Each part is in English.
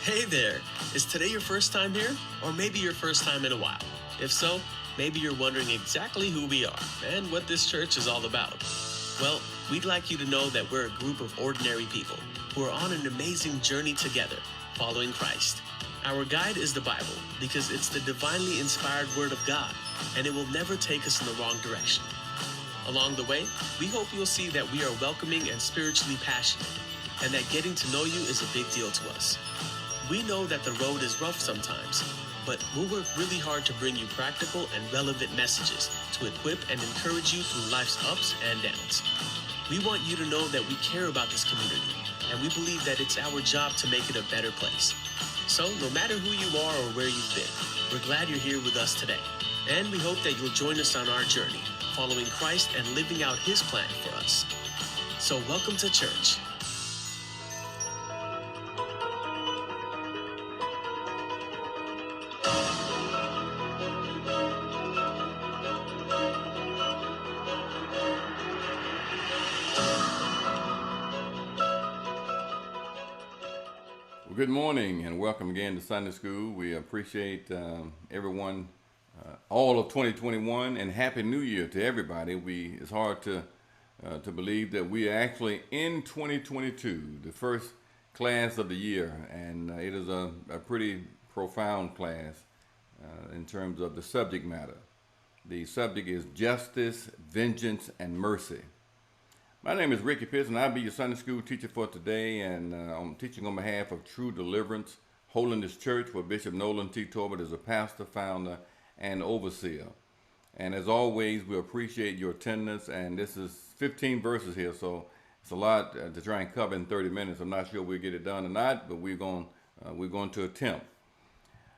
Hey there! Is today your first time here? Or maybe your first time in a while? If so, maybe you're wondering exactly who we are and what this church is all about. Well, we'd like you to know that we're a group of ordinary people who are on an amazing journey together, following Christ. Our guide is the Bible because it's the divinely inspired Word of God, and it will never take us in the wrong direction. Along the way, we hope you'll see that we are welcoming and spiritually passionate, and that getting to know you is a big deal to us. We know that the road is rough sometimes, but we'll work really hard to bring you practical and relevant messages to equip and encourage you through life's ups and downs. We want you to know that we care about this community, and we believe that it's our job to make it a better place. So, no matter who you are or where you've been, we're glad you're here with us today, and we hope that you'll join us on our journey, following Christ and living out His plan for us. So, welcome to church. Well, good morning and welcome again to Sunday School. We appreciate everyone, all of 2021, and Happy New Year to everybody. It's hard to believe that we are actually in 2022, the first class of the year, and it is a pretty profound class in terms of the subject matter. The subject is justice, vengeance, and mercy. My name is Ricky Pitts, and I'll be your Sunday School teacher for today, and I'm teaching on behalf of True Deliverance Holiness Church, where Bishop Nolan T. Torbert is a pastor, founder, and overseer. And as always, we appreciate your attendance, and this is 15 verses here, so it's a lot to try and cover in 30 minutes. I'm not sure we'll get it done or not, but we're going to attempt.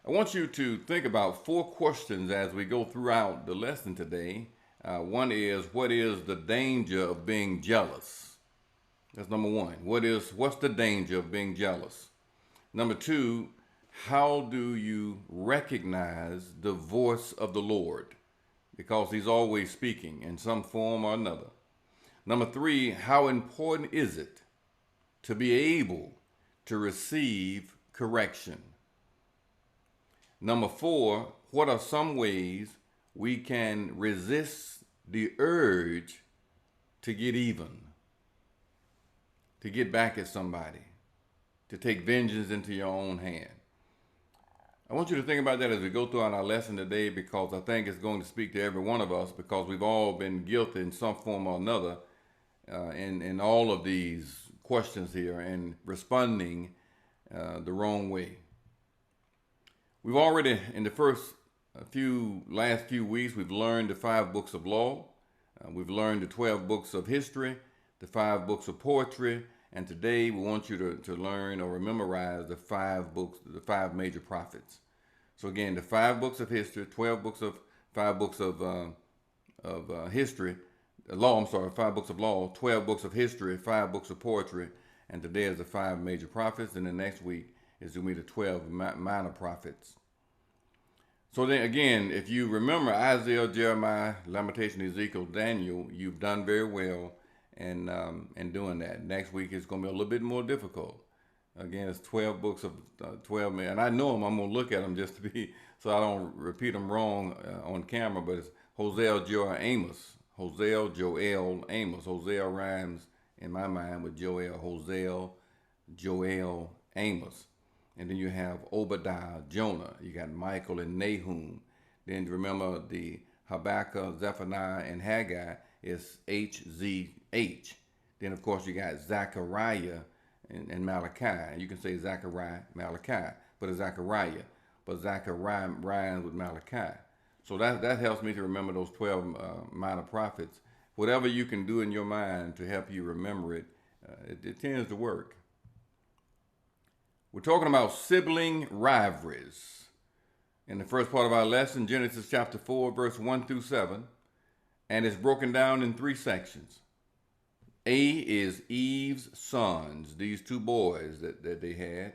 I want you to think about 4 questions as we go throughout the lesson today. One is, what is the danger of being jealous? That's number 1. What's the danger of being jealous? Number 2, how do you recognize the voice of the Lord? Because He's always speaking in some form or another. Number 3, how important is it to be able to receive correction? Number 4, what are some ways we can resist the urge to get even, to get back at somebody, to take vengeance into your own hand? I want you to think about that as we go throughout our lesson today, because I think it's going to speak to every one of us, because we've all been guilty in some form or another in all of these questions here and responding the wrong way. We've already, in the last few weeks, we've learned the 5 books of law. We've learned the 12 books of history, the 5 books of poetry, and today we want you to learn or memorize the 5 major prophets. So again, the 5 books of history, 5 books of history, law, 5 books of law, 12 books of history, 5 books of poetry, and today is the 5 major prophets, and the next week is going to be the 12 minor prophets. So then again, if you remember Isaiah, Jeremiah, Lamentation, Ezekiel, Daniel, you've done very well in doing that. Next week is going to be a little bit more difficult. Again, it's 12 books of 12 men, and I know them. I'm going to look at them just to be, so I don't repeat them wrong on camera, but it's Hosea, Joel, Amos. Hosea, Joel, Amos. Hosea rhymes in my mind with Joel. Hosea, Joel, Amos. And then you have Obadiah, Jonah. You got Michael and Nahum. Then remember the Habakkuk, Zephaniah, and Haggai is HZH. Then, of course, you got Zechariah and Malachi. You can say Zechariah, Malachi, but it's Zechariah. But Zechariah rhymes with Malachi. So that helps me to remember those 12 minor prophets. Whatever you can do in your mind to help you remember it, it tends to work. We're talking about sibling rivalries. In the first part of our lesson, Genesis chapter 4, verse 1 through 7, and it's broken down in 3 sections. A is Eve's sons, these 2 boys that they had.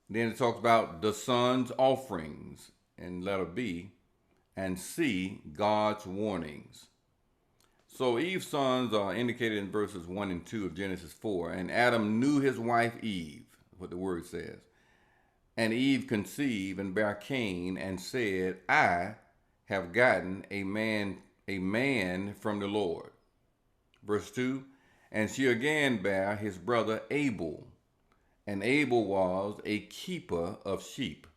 Then it talks about the sons' offerings in letter B, and C, God's warnings. So Eve's sons are indicated in verses 1 and 2 of Genesis 4, and Adam knew his wife Eve, what the word says. And Eve conceived and bare Cain, and said, I have gotten a man from the Lord. Verse 2, and she again bare his brother Abel. And Abel was a keeper of sheep,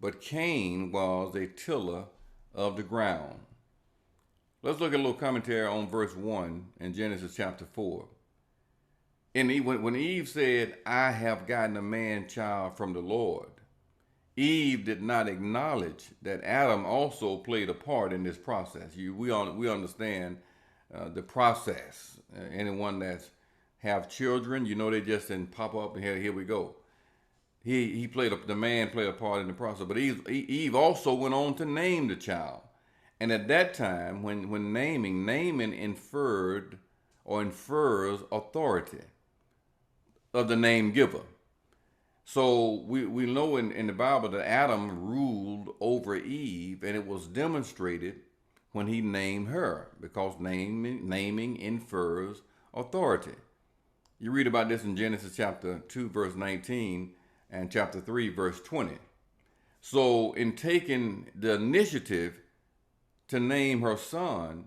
but Cain was a tiller of the ground. Let's look at a little commentary on verse 1 in Genesis chapter 4. When Eve said, I have gotten a man child from the Lord, Eve did not acknowledge that Adam also played a part in this process. We understand the process. Anyone that's have children, they just didn't pop up and here we go. The man played a part in the process. But Eve also went on to name the child. And at that time, when naming infers authority of the name giver. So we know in the Bible that Adam ruled over Eve, and it was demonstrated when he named her, because naming infers authority. You read about this in Genesis chapter 2, verse 19, and chapter 3, verse 20. So in taking the initiative to name her son,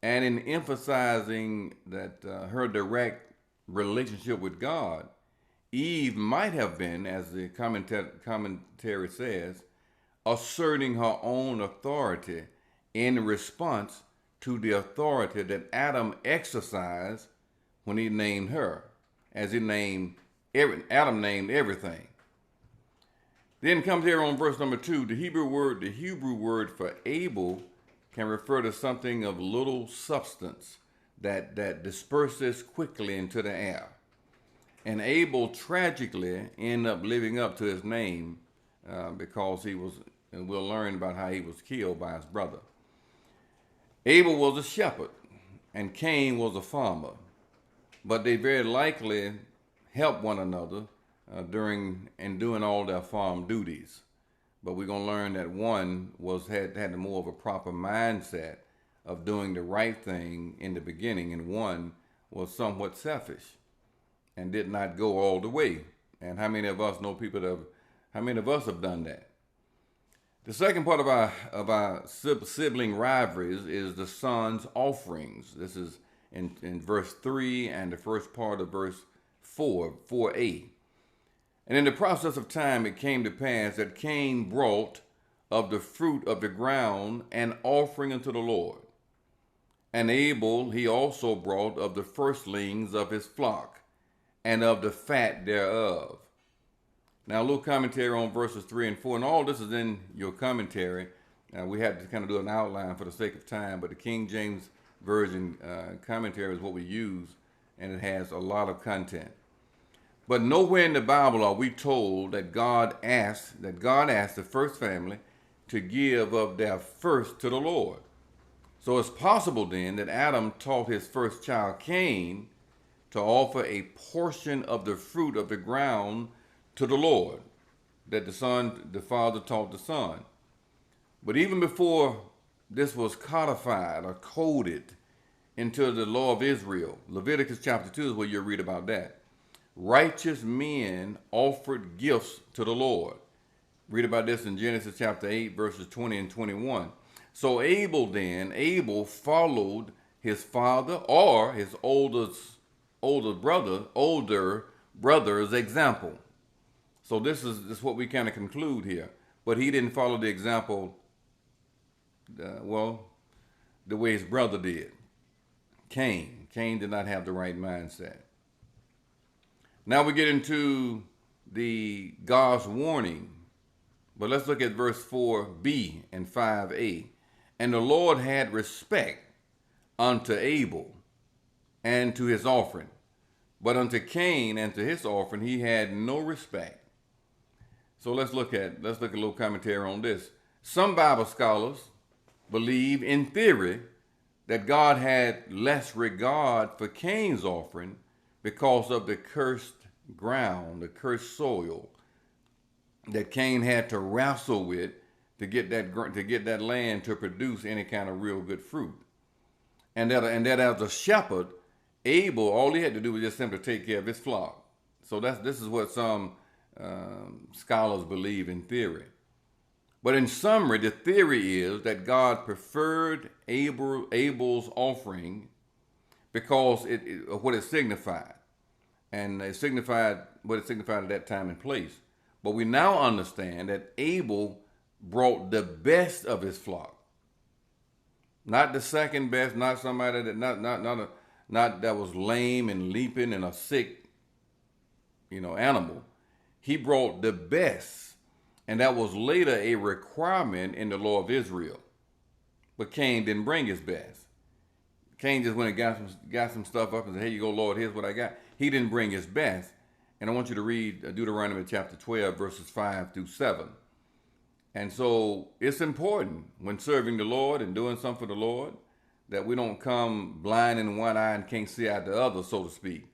and in emphasizing that her direct relationship with God, Eve might have been, as the commentary says, asserting her own authority in response to the authority that Adam exercised when he named her, as Adam named everything. Then comes here on verse number 2, the Hebrew word for Abel can refer to something of little substance that disperses quickly into the air. And Abel tragically ended up living up to his name because and we'll learn about how he was killed by his brother. Abel was a shepherd and Cain was a farmer, but they very likely helped one another doing all their farm duties. But we're going to learn that one had more of a proper mindset of doing the right thing in the beginning, and one was somewhat selfish and did not go all the way. And how many of us know how many of us have done that? The second part of our sibling rivalries is the son's offerings. This is in verse 3 and the first part of verse 4a. And in the process of time, it came to pass that Cain brought of the fruit of the ground an offering unto the Lord. And Abel he also brought of the firstlings of his flock, and of the fat thereof. Now, a little commentary on verses 3 and 4, and all this is in your commentary. We had to kind of do an outline for the sake of time, but the King James Version commentary is what we use, and it has a lot of content. But nowhere in the Bible are we told that God asked the first family to give of their first to the Lord. So it's possible then that Adam taught his first child, Cain, to offer a portion of the fruit of the ground to the Lord, that the father taught the son. But even before this was codified or coded into the law of Israel, Leviticus chapter 2 is where you'll read about that. Righteous men offered gifts to the Lord. Read about this in Genesis chapter 8, verses 20 and 21. So Abel followed his father or his older brother's example. So this is what we kind of conclude here. But he didn't follow the example, the way his brother did. Cain did not have the right mindset. Now we get into the God's warning. But let's look at verse 4b and 5a. And the Lord had respect unto Abel and to his offering, but unto Cain and to his offering he had no respect. So let's look a little commentary on this. Some Bible scholars believe in theory that God had less regard for Cain's offering because of the cursed ground, the cursed soil that Cain had to wrestle with to get that land to produce any kind of real good fruit. And that as a shepherd, Abel, all he had to do was just simply take care of his flock. So this is what some scholars believe in theory. But in summary, the theory is that God preferred Abel's offering because of what it signified. And it signified what it signified at that time and place. But we now understand that Abel brought the best of his flock. Not the second best, not somebody that not that was lame and leaping and a sick, animal. He brought the best, and that was later a requirement in the law of Israel. But Cain didn't bring his best. Cain just went and got some stuff up and said, "Here you go, Lord, here's what I got." He didn't bring his best. And I want you to read Deuteronomy chapter 12, verses 5 through 7. And so it's important when serving the Lord and doing something for the Lord that we don't come blind in one eye and can't see out the other, so to speak.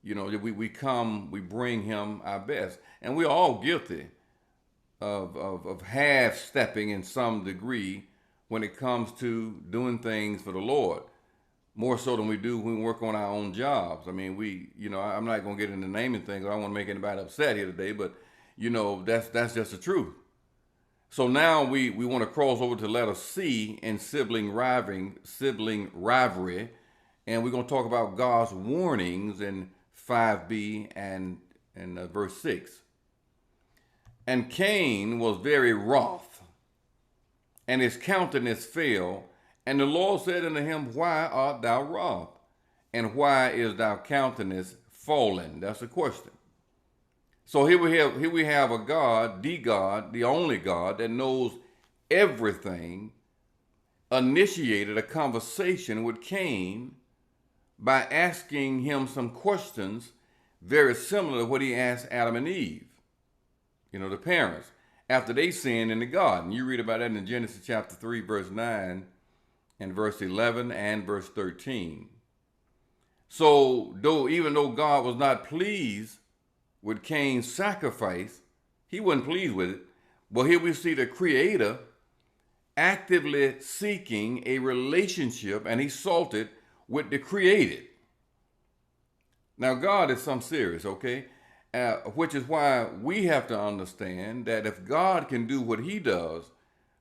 We bring him our best. And we're all guilty of half-stepping in some degree when it comes to doing things for the Lord. More so than we do when we work on our own jobs. I mean, I'm not going to get into naming things. I don't want to make anybody upset here today, but, that's just the truth. So now we want to cross over to letter C in sibling rivalry, and we're going to talk about God's warnings in 5b and verse 6. And Cain was very wroth, and his countenance fell. And the Lord said unto him, Why art thou wroth? And why is thy countenance fallen? That's the question. So here we have a God, the only God that knows everything, initiated a conversation with Cain by asking him some questions very similar to what he asked Adam and Eve, the parents, after they sinned in the garden. You read about that in Genesis chapter 3, verse 9, and verse 11 and verse 13. So even though God was not pleased with Cain's sacrifice, he wasn't pleased with it. But here we see the Creator actively seeking a relationship, and he sought it with the created. Now God is some serious, okay? Which is why we have to understand that if God can do what he does,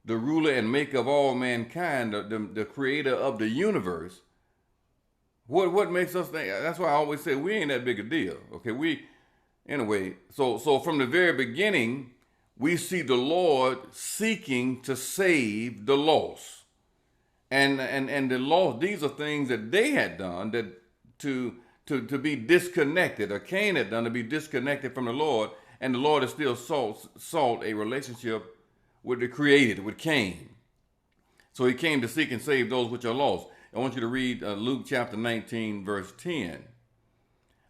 the ruler and maker of all mankind, the creator of the universe, what makes us think? That's why I always say we ain't that big a deal. Okay, so from the very beginning, we see the Lord seeking to save the lost. And the lost, these are things that they had done that to be disconnected, or Cain had done to be disconnected from the Lord, and the Lord has still sought a relationship with the created, with Cain. So he came to seek and save those which are lost. I want you to read Luke chapter 19, verse 10.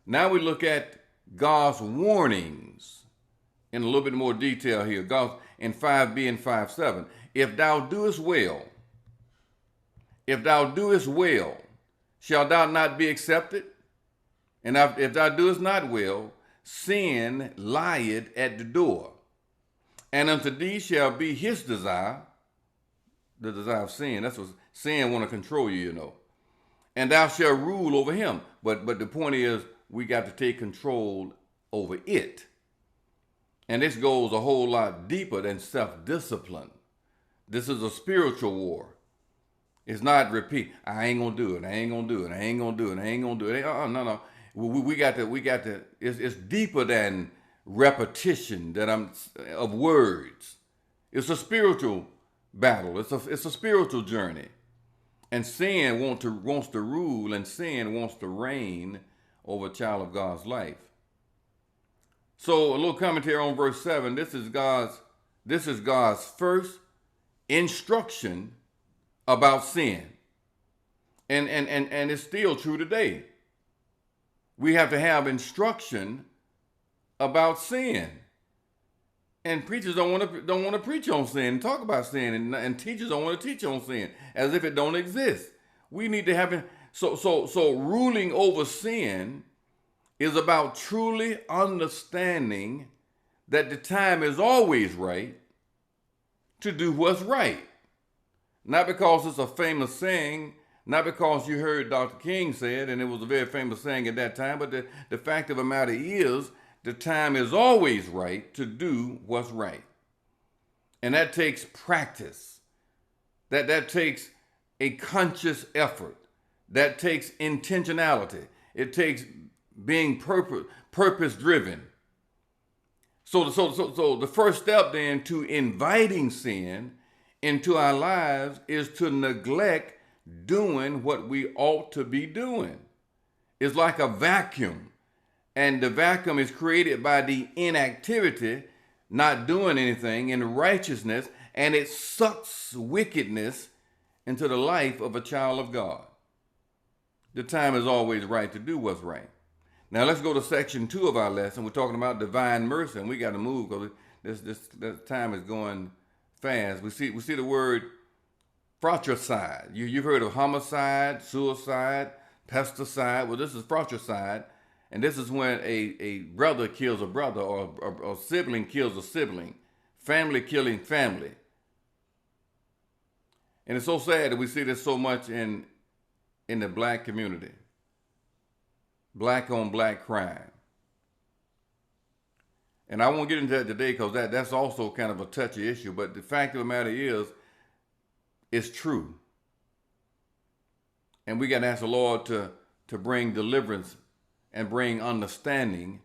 Now we look at God's warnings in a little bit more detail here. God in 5b and 5:7. If thou doest well, shall thou not be accepted? And if thou doest not well, sin lieth at the door. And unto thee shall be his desire, the desire of sin. That's what sin want to control you, And thou shalt rule over him. But the point is, we got to take control over it. And this goes a whole lot deeper than self-discipline. This is a spiritual war. It's not repeat. I ain't gonna do it. I ain't gonna do it. I ain't gonna do it. I ain't gonna do it. No. We got to. It's deeper than repetition of words. It's a spiritual battle. It's a spiritual journey, and sin wants to rule, and sin wants to reign over a child of God's life. So a little commentary on verse 7. This is God's first instruction about sin, and it's still true today. We have to have instruction about sin. And preachers don't want to preach on sin and talk about sin, and teachers don't want to teach on sin as if it don't exist. We need to have it. So ruling over sin is about truly understanding that the time is always right to do what's right. Not because it's a famous saying, not because you heard Dr. King say it, and it was a very famous saying at that time, but the fact of the matter is the time is always right to do what's right. And that takes practice. That takes a conscious effort. That takes intentionality. It takes being purpose driven. So the first step then to inviting sin into our lives is to neglect doing what we ought to be doing. It's like a vacuum, and the vacuum is created by the inactivity, not doing anything in righteousness, and it sucks wickedness into the life of a child of God. The time is always right to do what's right. Now let's go to section 2 of our lesson. We're talking about divine mercy, and we got to move because this time is going fast. We see the word fratricide. You've heard of homicide, suicide, pesticide. Well, this is fratricide, and this is when a brother kills a brother, or a sibling kills a sibling, family killing family. And it's so sad that we see this so much in the black community. Black on black crime. And I won't get into that today because that's also kind of a touchy issue. But the fact of the matter is, it's true. And we got to ask the Lord to bring deliverance and bring understanding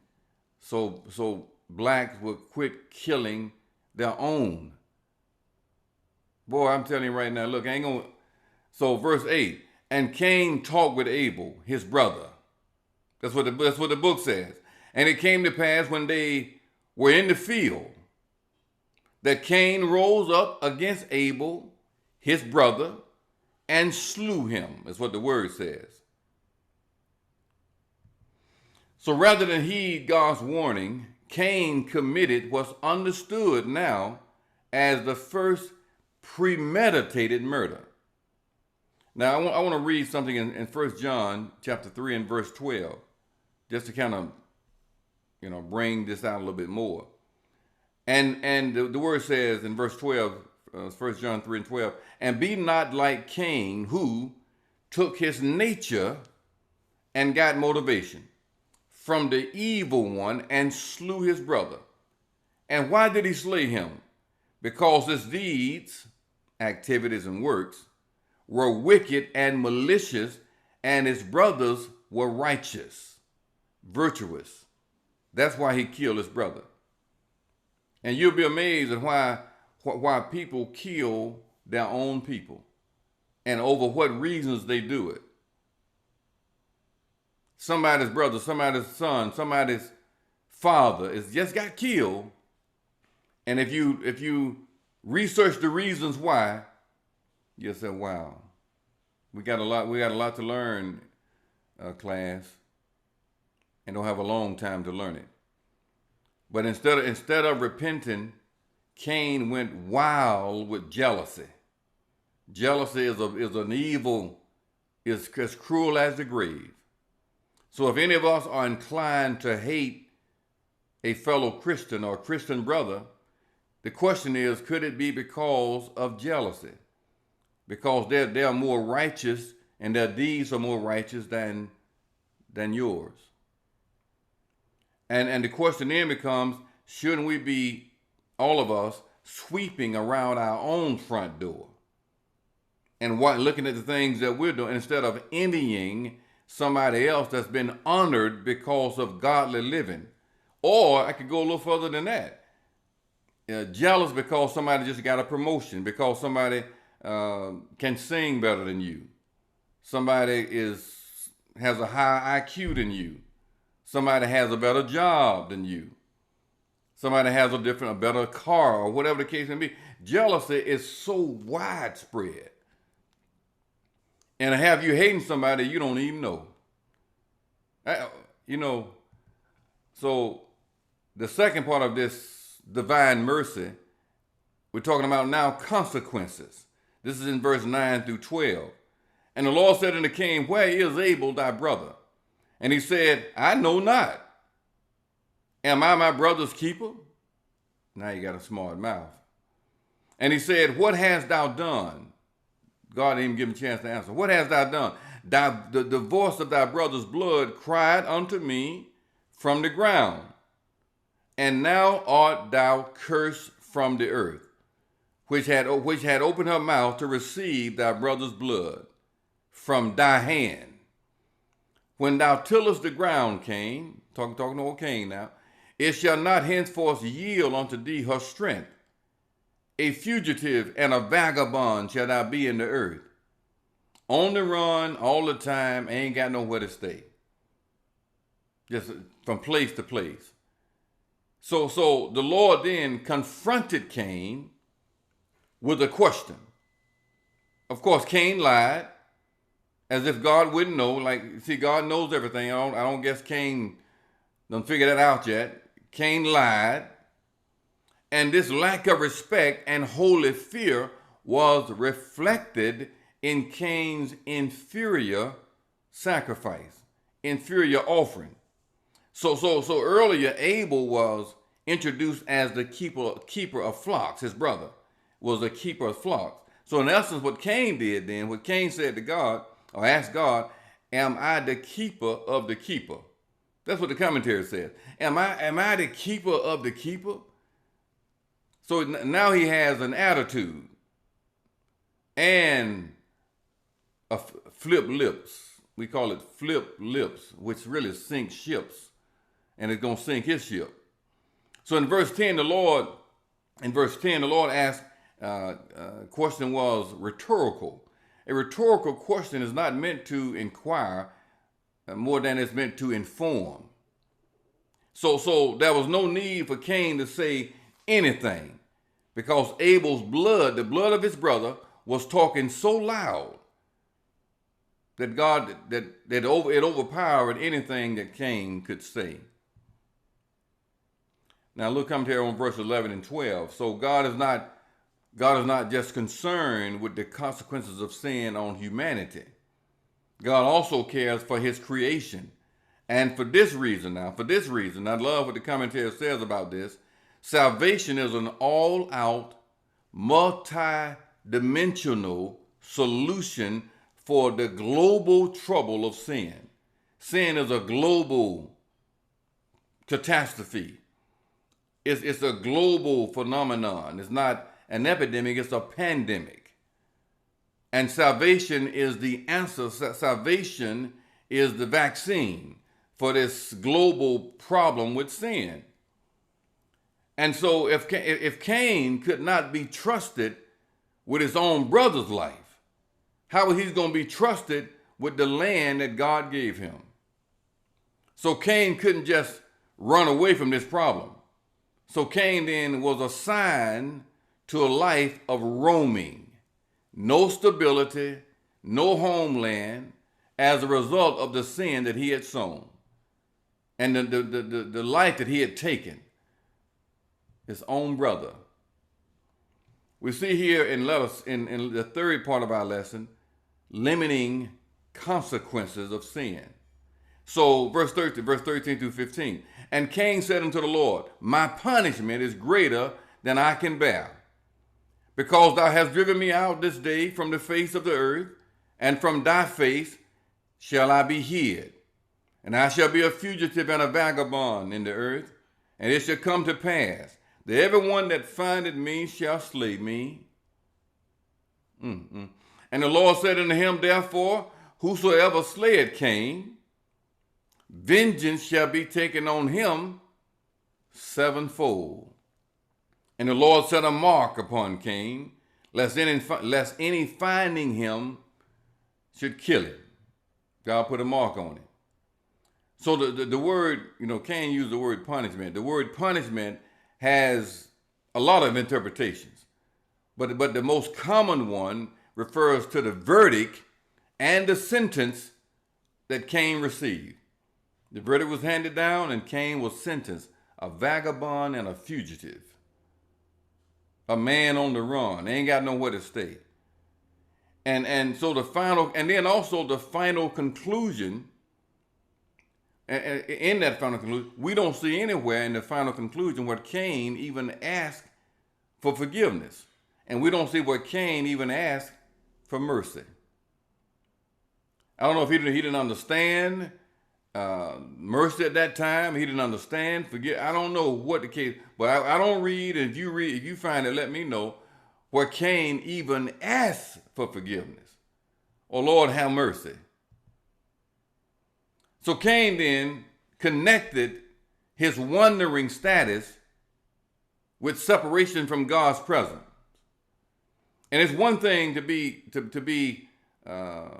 so blacks will quit killing their own. Boy, I'm telling you right now, look, I ain't gonna. So verse 8, and Cain talked with Abel, his brother. That's what the book says. And it came to pass when they were in the field that Cain rose up against Abel, his brother, and slew him. That's what the word says. So rather than heed God's warning, Cain committed what's understood now as the first premeditated murder. Now, I want to read something in 1 John chapter 3 and verse 12, just to kind of, bring this out a little bit more. And the word says in verse 12, 1 John 3 and 12, and be not like Cain, who took his nature and got motivation from the evil one and slew his brother. And why did he slay him? Because his deeds, activities, and works were wicked and malicious, and his brothers were righteous, virtuous. That's why he killed his brother. And you'll be amazed at why people kill their own people and over what reasons they do it. Somebody's brother, somebody's son, somebody's father is just got killed. And if you research the reasons why, you'll say, wow, we got a lot to learn, class, and don't have a long time to learn it. But instead of repenting, Cain went wild with jealousy. Jealousy is an evil, is as cruel as the grave. So if any of us are inclined to hate a fellow Christian or a Christian brother, the question is, could it be because of jealousy? Because they're more righteous and their deeds are more righteous than yours. And the question then becomes, shouldn't we be, all of us, sweeping around our own front door and looking at the things that we're doing instead of envying somebody else that's been honored because of godly living? Or I could go a little further than that. Jealous because somebody just got a promotion, because somebody can sing better than you. Somebody has a higher IQ than you. Somebody has a better job than you. Somebody has a better car, or whatever the case may be. Jealousy is so widespread. And to have you hating somebody you don't even know. So the second part of this divine mercy, we're talking about now consequences. This is in verse 9 through 12. And the Lord said unto Cain, where is Abel thy brother? And he said, I know not. Am I my brother's keeper? Now you got a smart mouth. And he said, what hast thou done? God didn't even give him a chance to answer. What hast thou done? The voice of thy brother's blood cried unto me from the ground. And now art thou cursed from the earth, which had opened her mouth to receive thy brother's blood from thy hand. When thou tillest the ground, Cain, talking to old Cain now, it shall not henceforth yield unto thee her strength. A fugitive and a vagabond shall thou be in the earth. On the run all the time, ain't got nowhere to stay. Just from place to place. So the Lord then confronted Cain with a question. Of course, Cain lied, as if God wouldn't know. Like, see, God knows everything. I don't guess Cain done figured that out yet. Cain lied. And this lack of respect and holy fear was reflected in Cain's inferior sacrifice, inferior offering. So earlier Abel was introduced as the keeper of flocks. His brother was a keeper of flocks. So in essence, what Cain did then, what Cain said to God, or asked God, am I the keeper of the keeper? That's what the commentary says. Am I the keeper of the keeper? So now he has an attitude and a flip lips. We call it flip lips, which really sinks ships, and it's going to sink his ship. So in verse 10, the Lord asked, question was rhetorical. A rhetorical question is not meant to inquire more than it's meant to inform. So there was no need for Cain to say anything, because Abel's blood, the blood of his brother, was talking so loud that it overpowered anything that Cain could say. Now look, come here on verse 11 and 12. So God is not just concerned with the consequences of sin on humanity. God also cares for his creation. And for this reason, I love what the commentary says about this. Salvation is an all-out, multi-dimensional solution for the global trouble of sin. Sin is a global catastrophe. It's a global phenomenon. It's not an epidemic, it's a pandemic. And salvation is the answer. Salvation is the vaccine for this global problem with sin. And so if Cain could not be trusted with his own brother's life, how is he going to be trusted with the land that God gave him? So Cain couldn't just run away from this problem. So Cain then was assigned to a life of roaming, no stability, no homeland, as a result of the sin that he had sown and the life that he had taken, his own brother. We see here in the third part of our lesson, limiting consequences of sin. So verse 13 through 15. And Cain said unto the Lord, my punishment is greater than I can bear, because thou hast driven me out this day from the face of the earth, and from thy face shall I be hid. And I shall be a fugitive and a vagabond in the earth. And it shall come to pass that everyone that findeth me shall slay me. And the Lord said unto him, therefore, whosoever slayeth Cain, vengeance shall be taken on him sevenfold. And the Lord set a mark upon Cain, lest any finding him should kill him. God put a mark on it. So the word, Cain used the word punishment. The word punishment has a lot of interpretations, but the most common one refers to the verdict and the sentence that Cain received. The verdict was handed down, and Cain was sentenced a vagabond and a fugitive, a man on the run. They ain't got nowhere to stay. And so the final conclusion. In that final conclusion, we don't see anywhere in the final conclusion where Cain even asked for forgiveness. And we don't see where Cain even asked for mercy. I don't know if he didn't understand mercy at that time. He didn't understand. Forget. I don't know what the case, but I don't read. And if you find it, let me know where Cain even asked for forgiveness. Oh Lord, have mercy. So Cain then connected his wandering status with separation from God's presence. And it's one thing to be a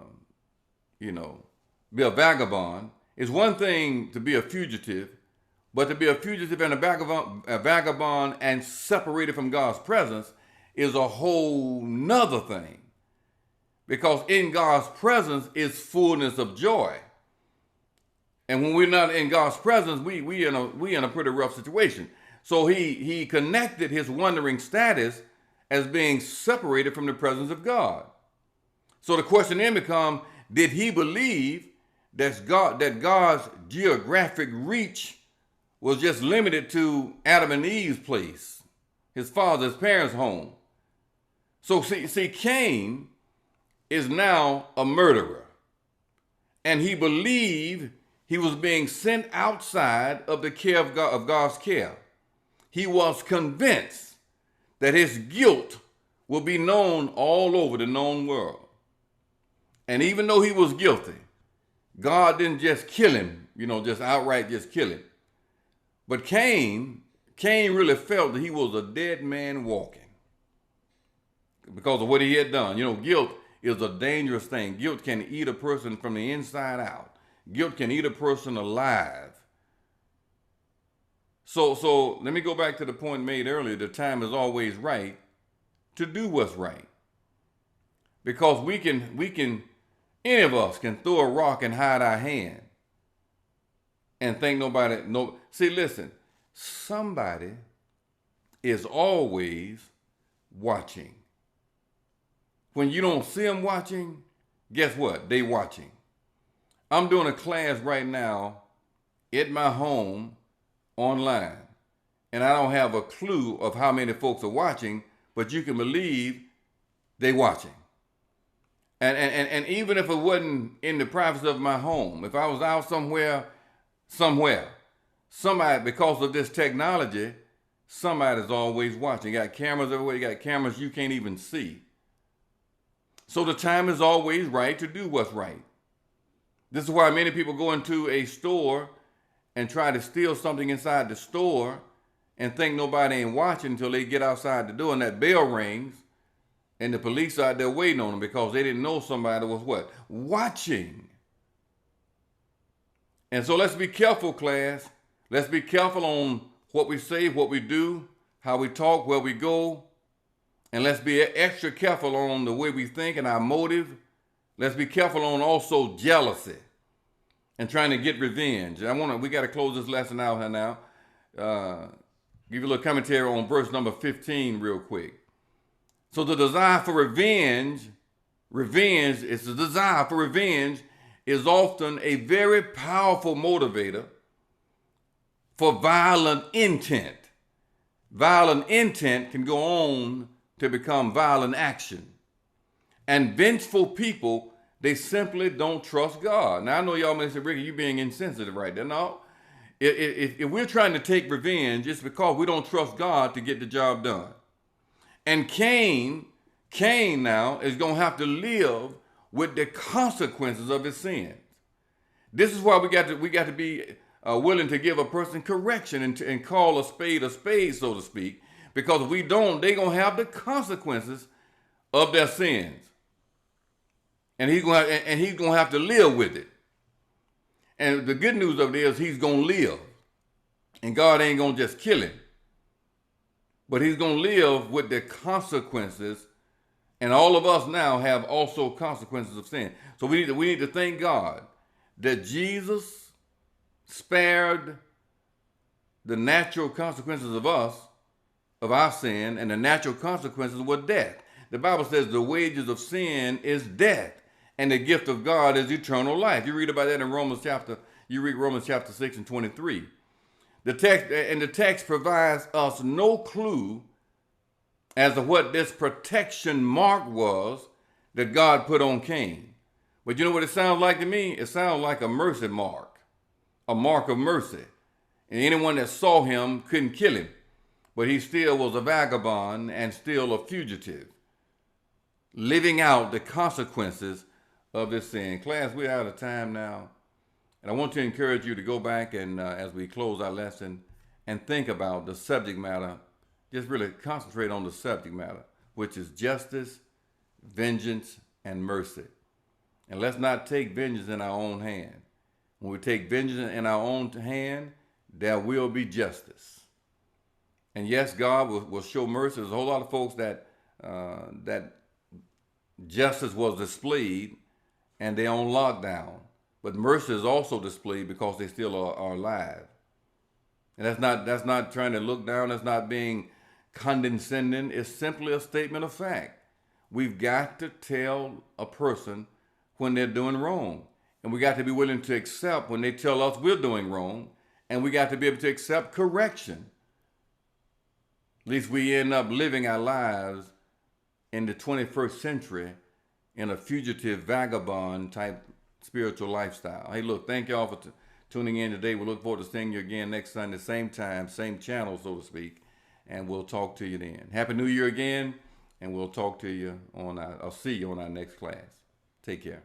vagabond. It's one thing to be a fugitive, but to be a fugitive and a vagabond and separated from God's presence is a whole nother thing. Because in God's presence is fullness of joy. And when we're not in God's presence, we in a pretty rough situation. So he connected his wandering status as being separated from the presence of God. So the question then becomes, did he believe that God's geographic reach was just limited to Adam and Eve's place, his father's parents' home? So see, Cain is now a murderer. And he believed he was being sent outside of the care of God's care. He was convinced that his guilt will be known all over the known world. And even though he was guilty, God didn't just kill him, just outright just kill him. But Cain really felt that he was a dead man walking because of what he had done. Guilt is a dangerous thing. Guilt can eat a person from the inside out. Guilt can eat a person alive. So let me go back to the point made earlier. The time is always right to do what's right. Because we can, any of us can throw a rock and hide our hand and think See, listen, somebody is always watching. When you don't see them watching, guess what? They watching. I'm doing a class right now at my home online, and I don't have a clue of how many folks are watching, but you can believe they watching. And even if it wasn't in the privacy of my home, if I was out somewhere, somebody, because of this technology, somebody's always watching. You got cameras everywhere. You got cameras you can't even see. So the time is always right to do what's right. This is why many people go into a store and try to steal something inside the store and think nobody ain't watching until they get outside the door and that bell rings and the police are out there waiting on them because they didn't know somebody was what? Watching. And so let's be careful, class. Let's be careful on what we say, what we do, how we talk, where we go. And let's be extra careful on the way we think and our motive. Let's be careful on also jealousy and trying to get revenge. We got to close this lesson out here now. Give you a little commentary on verse number 15 real quick. So the desire for revenge is often a very powerful motivator for violent intent. Violent intent can go on to become violent action. And vengeful people, they simply don't trust God. Now, I know y'all may say, Ricky, you're being insensitive right there. No, if we're trying to take revenge, it's because we don't trust God to get the job done. And Cain now is going to have to live with the consequences of his sins. This is why we got to be willing to give a person correction and call a spade, so to speak. Because if we don't, they're going to have the consequences of their sins. And he's going to have to live with it. And the good news of it is he's going to live. And God ain't going to just kill him. But he's going to live with the consequences. And all of us now have also consequences of sin. So we need to thank God that Jesus spared the natural consequences of our sin, and the natural consequences were death. The Bible says the wages of sin is death, and the gift of God is eternal life. You read about that in Romans chapter 6 and 23. The text provides us no clue as to what this protection mark was that God put on Cain. But you know what it sounds like to me? It sounds like a mercy mark. a mark of mercy. And anyone that saw him couldn't kill him. But he still was a vagabond and still a fugitive, living out the consequences of his sin. Class, we're out of time now. And I want to encourage you to go back and as we close our lesson and think about the subject matter. Just really concentrate on the subject matter, which is justice, vengeance, and mercy. And let's not take vengeance in our own hand. When we take vengeance in our own hand, there will be justice. And yes, God will show mercy. There's a whole lot of folks that justice was displayed and they're on lockdown. But mercy is also displayed because they still are alive. And that's not trying to look down. That's not being condescending. It's simply a statement of fact. We've got to tell a person when they're doing wrong. And we got to be willing to accept when they tell us we're doing wrong. And we got to be able to accept correction. At least we end up living our lives in the 21st century in a fugitive, vagabond type spiritual lifestyle. Hey, look, thank y'all for tuning in today. We look forward to seeing you again next Sunday, same time, same channel, so to speak. And we'll talk to you then. Happy New Year again. And we'll talk to you I'll see you on our next class. Take care.